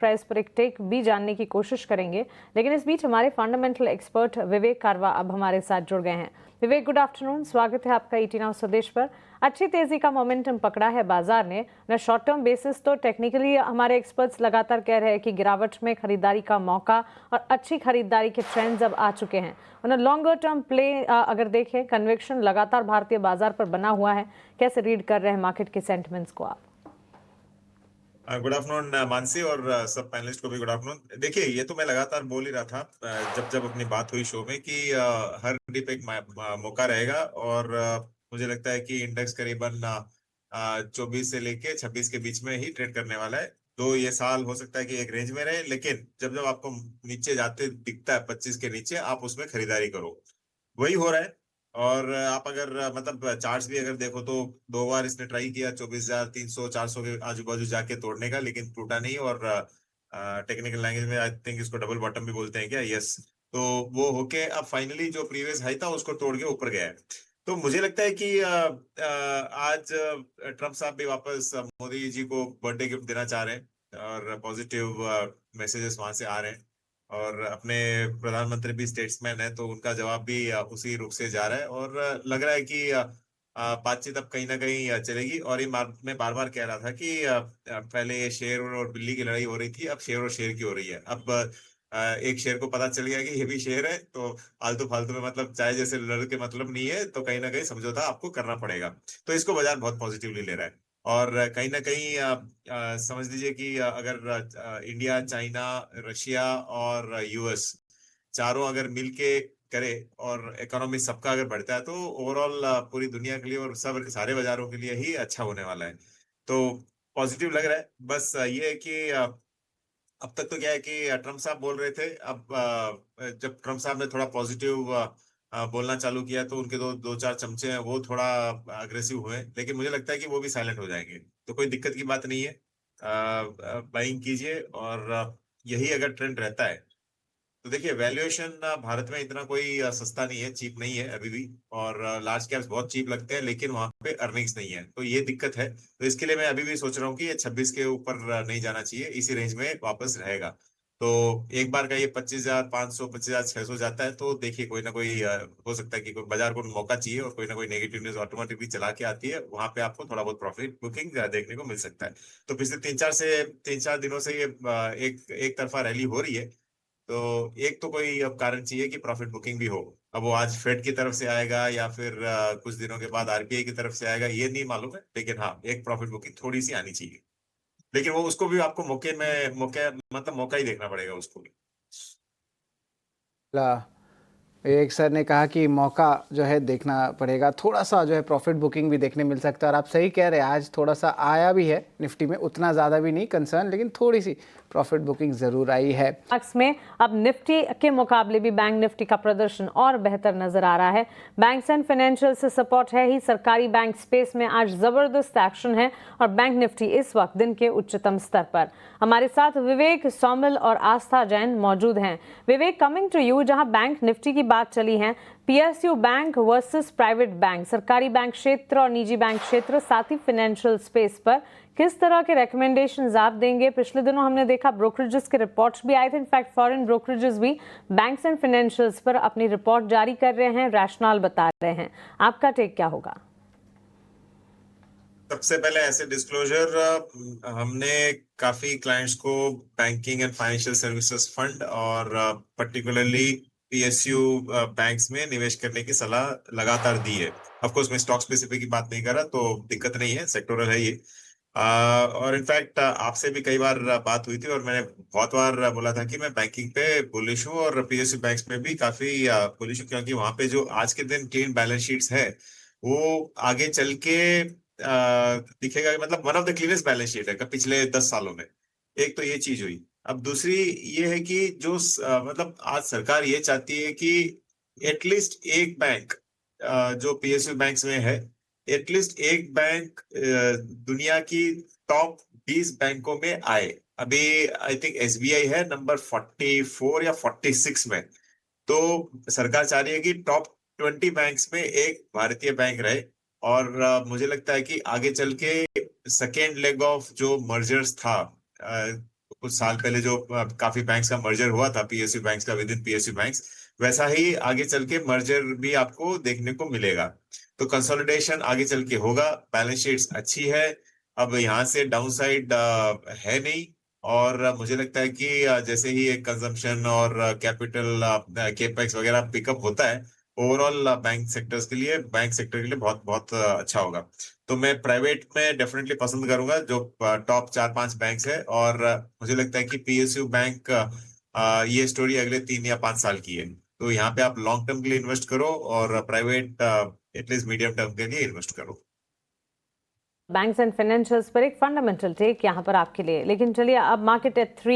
Price पर एक take भी जानने की कोशिश करेंगे, लेकिन इस बीच हमारे फंडामेंटल एक्सपर्ट विवेक कारवा अब हमारे साथ जुड़ गए हैं। विवेक, गुड आफ्टरनून, स्वागत है आपका ET नाउ स्वदेश पर। अच्छी तेजी का मोमेंटम पकड़ा है बाजार ने ना शॉर्ट टर्म बेसिस, तो टेक्निकली हमारे एक्सपर्ट्स लगातार कह रहे हैं कि गिरावट में खरीदारी का मौका और अच्छी खरीदारी के ट्रेंड्स अब आ चुके हैं। और लॉन्गर टर्म प्ले अगर देखें, कन्विक्शन लगातार भारतीय बाजार पर बना हुआ है। कैसे रीड कर रहे हैं मार्केट के सेंटिमेंट्स को आप? गुड आफ्टरनून मानसी, और सब पैनलिस्ट को भी गुड आफ्टरनून। देखिए, ये तो मैं लगातार बोल ही रहा था जब जब अपनी बात हुई शो में कि हर घड़ी पे एक मौका रहेगा, और मुझे लगता है कि इंडेक्स करीबन 24 से लेके 26 के बीच में ही ट्रेड करने वाला है। तो ये साल हो सकता है कि एक रेंज में रहे, लेकिन जब जब आपको नीचे जाते दिखता है 25 के नीचे, आप उसमें खरीदारी करो। वही हो रहा है। और आप अगर मतलब चार्ट्स भी अगर देखो तो 2 बार इसने ट्राई किया 24,300 400 के आजू बाजू जाके तोड़ने का, लेकिन टूटा नहीं। और टेक्निकल लैंग्वेज में आई थिंक इसको डबल बॉटम भी बोलते हैं क्या? यस। तो वो होके अब फाइनली जो प्रीवियस हाई था उसको तोड़ के ऊपर गया है। तो मुझे लगता है कि आज ट्रम्प साहब भी वापस मोदी जी को बर्थडे गिफ्ट देना चाह रहे हैं, और पॉजिटिव मैसेजेस वहां से आ रहे हैं। और अपने प्रधानमंत्री भी स्टेट्समैन है, तो उनका जवाब भी उसी रुख से जा रहा है। और लग रहा है कि बातचीत अब कहीं ना कहीं चलेगी। और ये मैं बार बार कह रहा था कि पहले ये शेर और बिल्ली की लड़ाई हो रही थी, अब शेर और शेर की हो रही है। अब एक शेर को पता चल गया कि ये भी शेर है, तो आलतू फालतू में मतलब चाहे जैसे लड़ के मतलब नहीं है, तो कहीं ना कहीं समझौता आपको करना पड़ेगा। तो इसको बाजार बहुत पॉजिटिवली ले रहा है। और कहीं ना कहीं समझ लीजिए कि अगर इंडिया, चाइना, रशिया और US चारों अगर मिलके करे और इकोनॉमी सबका अगर बढ़ता है, तो ओवरऑल पूरी दुनिया के लिए और सब सारे बाजारों के लिए ही अच्छा होने वाला है। तो पॉजिटिव लग रहा है। बस ये है कि अब तक तो क्या है कि ट्रम्प साहब बोल रहे थे। अब जब ट्रम्प साहब ने थोड़ा पॉजिटिव बोलना चालू किया, तो उनके दो दो चार चमचे हैं वो थोड़ा अग्रेसिव हुए, लेकिन मुझे लगता है कि वो भी साइलेंट हो जाएंगे। तो कोई दिक्कत की बात नहीं है। बाइंग कीजिए, और यही अगर ट्रेंड रहता है तो देखिए, वैल्यूएशन भारत में इतना कोई सस्ता नहीं है, चीप नहीं है अभी भी। और लार्ज कैप्स बहुत चीप लगते हैं, लेकिन वहां पे अर्निंग्स नहीं है, तो ये दिक्कत है। तो इसके लिए मैं अभी भी सोच रहा हूँ कि ये 26 के ऊपर नहीं जाना चाहिए, इसी रेंज में वापस रहेगा। तो एक बार का ये 25,500 25,600 जाता है, तो देखिए कोई ना कोई हो सकता है कि कोई बाजार को मौका चाहिए, और कोई ना कोई नेगेटिव न्यूज ऑटोमेटिकली चला के आती है, वहां पे आपको थोड़ा बहुत प्रॉफिट बुकिंग देखने को मिल सकता है। तो पिछले 3-4 दिनों से ये एक एक तरफा रैली हो रही है। तो एक तो कोई अब कारण चाहिए कि प्रॉफिट बुकिंग भी हो। अब वो आज फेड की तरफ से आएगा या फिर कुछ दिनों के बाद RBI की तरफ से आएगा, ये नहीं मालूम है, लेकिन हाँ, एक प्रॉफिट बुकिंग थोड़ी सी आनी चाहिए। लेकिन वो उसको भी आपको मौके मतलब मौका ही देखना पड़ेगा उसको भी। एक सर ने कहा कि मौका जो है देखना पड़ेगा, थोड़ा सा जो है प्रॉफिट बुकिंग भी देखने मिल सकता है। और आप सही कह रहे हैं, आज थोड़ा सा आया भी है निफ्टी में, उतना ज़्यादा भी नहीं कंसर्न, लेकिन थोड़ी सी प्रॉफिट बुकिंग ज़रूर आई है। में अब निफ्टी के मुकाबले भी बैंक निफ्टी का प्रदर्शन और बेहतर नजर आ रहा है। बैंक्स एंड फाइनेंशियल से सपोर्ट है ही, सरकारी बैंक स्पेस में आज जबरदस्त एक्शन है और बैंक निफ्टी इस वक्त दिन के उच्चतम स्तर पर। हमारे साथ विवेक, सौमिल और आस्था जैन मौजूद हैं। विवेक, कमिंग टू यू, जहां बैंक निफ्टी की बात चली है, PSU bank versus private bank, सरकारी बैंक क्षेत्र और निजी बैंक क्षेत्र, साथ ही फाइनेंशियल स्पेस पर किस तरह के रिकमेंडेशंस आप देंगे? पिछले दिनों हमने देखा ब्रोकरेजेस के रिपोर्ट्स भी आए थे, इनफैक्ट फॉरेन ब्रोकरेजेस भी बैंक्स एंड फाइनेंशियल्स पर अपनी रिपोर्ट जारी कर रहे हैं, रैशनल बता रहे हैं। आपका टेक क्या होगा? सबसे पहले ऐसे डिस्क्लोजर, हमने काफी क्लाइंट्स को banking and financial services fund और पर्टिकुलरली PSU बैंक्स में निवेश करने की सलाह लगातार दी है। ऑफ कोर्स मैं स्टॉक स्पेसिफिक की बात नहीं कर रहा, तो दिक्कत नहीं है, सेक्टोरल है ये। और इनफैक्ट आपसे भी कई बार बात हुई थी, और मैंने बहुत बार बोला था कि मैं बैंकिंग पे बुलिश हूँ, और PSU बैंक्स में भी काफी बुलिश हूँ, क्योंकि वहां पे जो आज के दिन क्लीन बैलेंस शीट्स है, वो आगे चल के दिखेगा कि मतलब one of the cleanest balance sheet है पिछले 10 सालों में। एक तो ये चीज हुई। अब दूसरी ये है कि जो मतलब आज सरकार ये चाहती है कि एटलीस्ट एक बैंक, जो PSU बैंक्स में है, एटलीस्ट एक बैंक दुनिया की टॉप 20 बैंकों में आए। अभी आई थिंक SBI है नंबर 44 या 46 में। तो सरकार चाह रही है कि टॉप 20 बैंक्स में एक भारतीय बैंक रहे। और मुझे लगता है कि आगे चल के सेकेंड लेग ऑफ जो मर्जर्स था, कुछ साल पहले जो काफी बैंक्स का मर्जर हुआ था, पीएसयू बैंक्स का विद इन पीएसयू बैंक्स, वैसा ही आगे चल के मर्जर भी आपको देखने को मिलेगा। तो कंसोलिडेशन आगे चल के होगा। बैलेंस शीट्स अच्छी है, अब यहाँ से डाउन साइड है नहीं। और मुझे लगता है कि जैसे ही एक कंजम्पशन और कैपिटल केपेक्स वगैरह पिकअप होता है, ओवरऑल बैंक सेक्टर के लिए बहुत बहुत अच्छा होगा। तो मैं प्राइवेट में डेफिनेटली पसंद करूंगा जो टॉप 4-5 बैंक्स है। और मुझे लगता है कि पीएसयू बैंक ये स्टोरी अगले 3 या 5 साल की है। तो यहाँ पे आप लॉन्ग टर्म के लिए इन्वेस्ट करो और प्राइवेट एटलीस्ट मीडियम टर्म के लिए इन्वेस्ट करो। बैंक्स एंड फाइनेंशियल्स पर एक फंडामेंटल टेक यहाँ पर आपके लिए। लेकिन चलिए अब मार्केट एट 3